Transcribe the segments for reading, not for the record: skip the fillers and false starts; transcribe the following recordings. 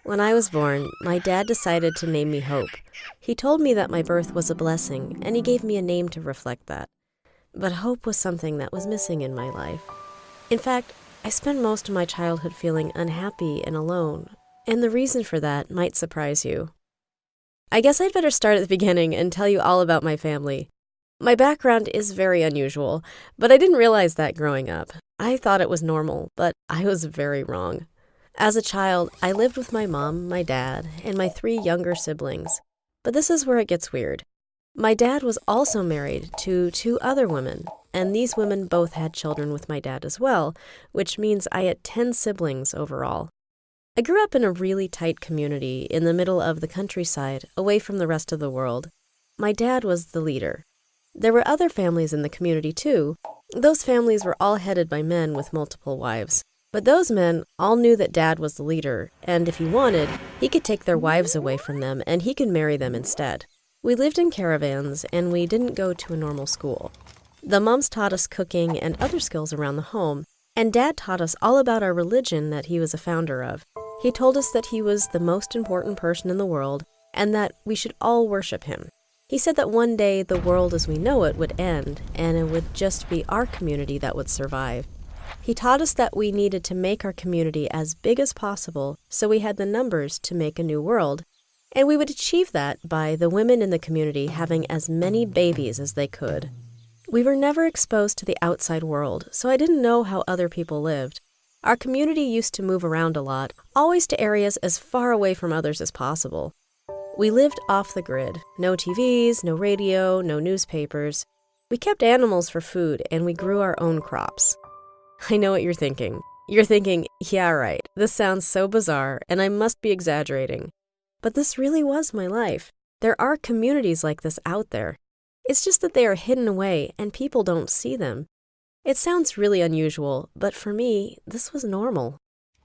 When I was born, my dad decided to name me Hope. He told me that my birth was a blessing, and he gave me a name to reflect that. But hope was something that was missing in my life. In fact, I spent most of my childhood feeling unhappy and alone, and the reason for that might surprise you. I guess I'd better start at the beginning and tell you all about my family. My background is very unusual, but I didn't realize that growing up. I thought it was normal, but I was very wrong. As a child, I lived with my mom, my dad, and my 3 younger siblings. But this is where it gets weird. My dad was also married to 2 other women, and these women both had children with my dad as well, which means I had 10 siblings overall. I grew up in a really tight community in the middle of the countryside, away from the rest of the world. My dad was the leader. There were other families in the community too. Those families were all headed by men with multiple wives. But those men all knew that Dad was the leader, and if he wanted, he could take their wives away from them and he could marry them instead. We lived in caravans, and we didn't go to a normal school. The moms taught us cooking and other skills around the home, and Dad taught us all about our religion that he was a founder of. He told us that he was the most important person in the world, and that we should all worship him. He said that one day the world as we know it would end, and it would just be our community that would survive. He taught us that we needed to make our community as big as possible so we had the numbers to make a new world, and we would achieve that by the women in the community having as many babies as they could. We were never exposed to the outside world, so I didn't know how other people lived. Our community used to move around a lot, always to areas as far away from others as possible. We lived off the grid. No TVs, no radio, no newspapers. We kept animals for food, and we grew our own crops. I know what you're thinking. You're thinking, yeah, right, this sounds so bizarre, and I must be exaggerating. But this really was my life. There are communities like this out there. It's just that they are hidden away, and people don't see them. It sounds really unusual, but for me, this was normal.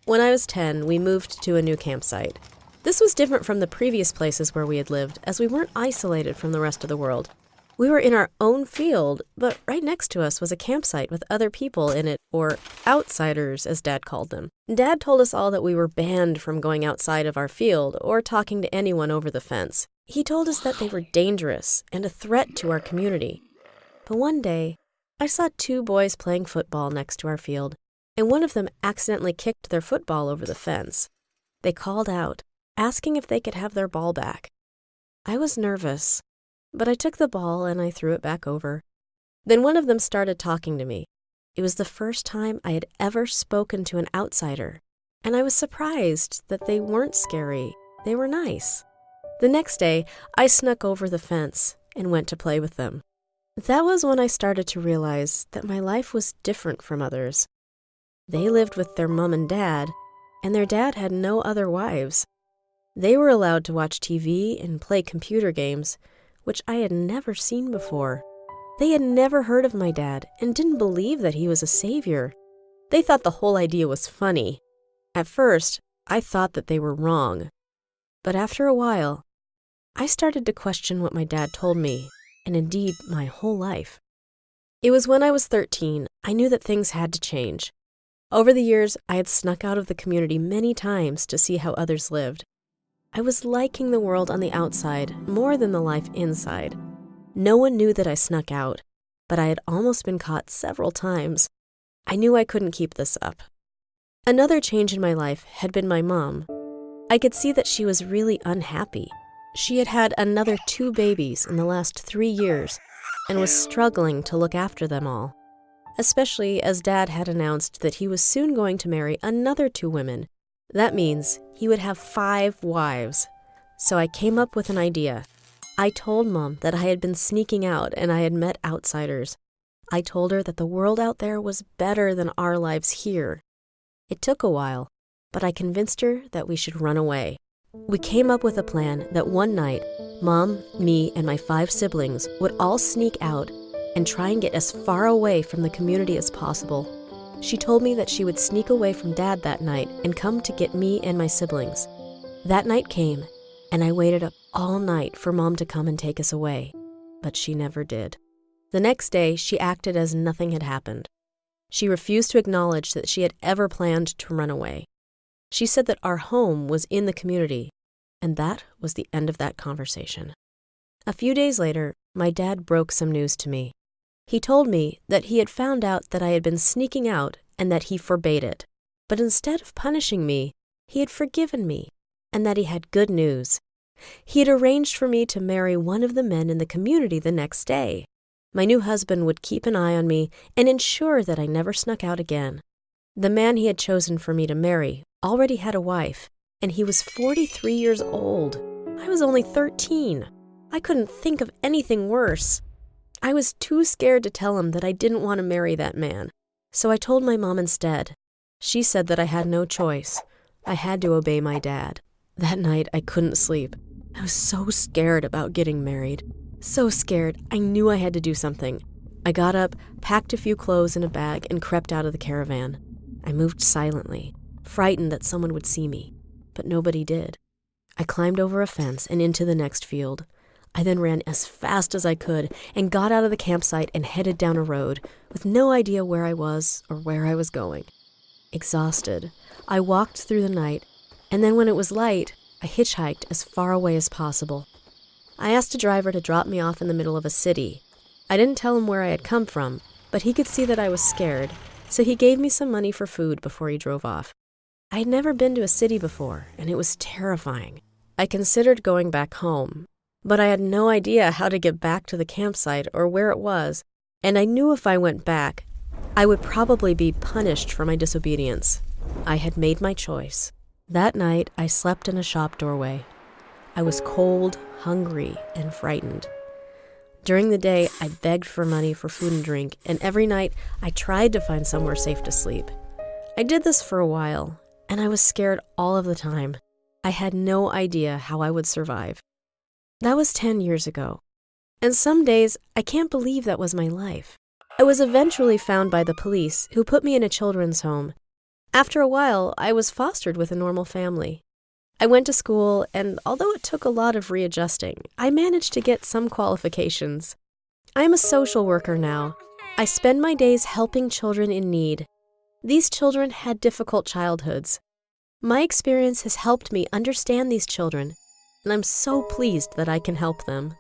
When I was 10, we moved to a new campsite. This was different from the previous places where we had lived, as we weren't isolated from the rest of the world. We were in our own field, but right next to us was a campsite with other people in it, or outsiders, as Dad called them. Dad told us all that we were banned from going outside of our field or talking to anyone over the fence. He told us that they were dangerous and a threat to our community. But one day, I saw 2 boys playing football next to our field, and one of them accidentally kicked their football over the fence. They called out, asking if they could have their ball back. I was nervous, but I took the ball and I threw it back over. Then one of them started talking to me. It was the first time I had ever spoken to an outsider, and I was surprised that they weren't scary. They were nice. The next day, I snuck over the fence and went to play with them. That was when I started to realize that my life was different from others. They lived with their mom and dad their dad had no other wives. They were allowed to watch TV and play computer games, which I had never seen before. They had never heard of my dad and didn't believe that he was a savior. They thought the whole idea was funny. At first, I thought that they were wrong. But after a while, I started to question what my dad told me, and indeed my whole life. It was when I was 13, I knew that things had to change. Over the years, I had snuck out of the community many times to see how others lived. I was liking the world on the outside more than the life inside. No one knew that I snuck out, but I had almost been caught several times. I knew I couldn't keep this up. Another change in my life had been my mom. I could see that she was really unhappy. She had had another 2 babies in the last 3 years and was struggling to look after them all, especially as Dad had announced that he was soon going to marry another 2 women. That means he would have 5 wives. So I came up with an idea. I told Mom that I had been sneaking out and I had met outsiders. I told her that the world out there was better than our lives here. It took a while, but I convinced her that we should run away. We came up with a plan that one night, Mom, me, and my 5 siblings would all sneak out and try and get as far away from the community as possible. She told me that she would sneak away from Dad that night and come to get me and my siblings. That night came, and I waited up all night for Mom to come and take us away, but she never did. The next day, she acted as nothing had happened. She refused to acknowledge that she had ever planned to run away. She said that our home was in the community, and that was the end of that conversation. A few days later, my dad broke some news to me. He told me that he had found out that I had been sneaking out and that he forbade it. But instead of punishing me, he had forgiven me, and that he had good news. He had arranged for me to marry one of the men in the community the next day. My new husband would keep an eye on me and ensure that I never snuck out again. The man he had chosen for me to marry already had a wife, and he was 43 years old. I was only 13. I couldn't think of anything worse. I was too scared to tell him that I didn't want to marry that man, so I told my mom instead. She said that I had no choice. I had to obey my dad. That night, I couldn't sleep. I was so scared about getting married. So scared, I knew I had to do something. I got up, packed a few clothes in a bag, and crept out of the caravan. I moved silently, frightened that someone would see me, but nobody did. I climbed over a fence and into the next field. I then ran as fast as I could and got out of the campsite and headed down a road, with no idea where I was or where I was going. Exhausted, I walked through the night, and then when it was light, I hitchhiked as far away as possible. I asked a driver to drop me off in the middle of a city. I didn't tell him where I had come from, but he could see that I was scared, so he gave me some money for food before he drove off. I had never been to a city before, and it was terrifying. I considered going back home, but I had no idea how to get back to the campsite or where it was, and I knew if I went back, I would probably be punished for my disobedience. I had made my choice. That night, I slept in a shop doorway. I was cold, hungry, and frightened. During the day, I begged for money for food and drink, and every night, I tried to find somewhere safe to sleep. I did this for a while, and I was scared all of the time. I had no idea how I would survive. That was 10 years ago, and some days, I can't believe that was my life. I was eventually found by the police, who put me in a children's home. After a while, I was fostered with a normal family. I went to school, and although it took a lot of readjusting, I managed to get some qualifications. I am a social worker now. I spend my days helping children in need. These children had difficult childhoods. My experience has helped me understand these children, and I'm so pleased that I can help them.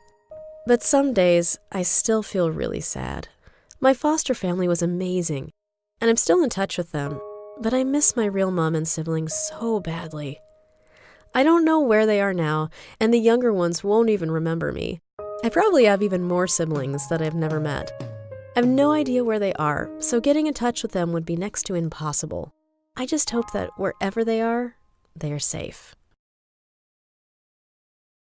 But some days, I still feel really sad. My foster family was amazing, and I'm still in touch with them, but I miss my real mom and siblings so badly. I don't know where they are now, and the younger ones won't even remember me. I probably have even more siblings that I've never met. I have no idea where they are, so getting in touch with them would be next to impossible. I just hope that wherever they are safe.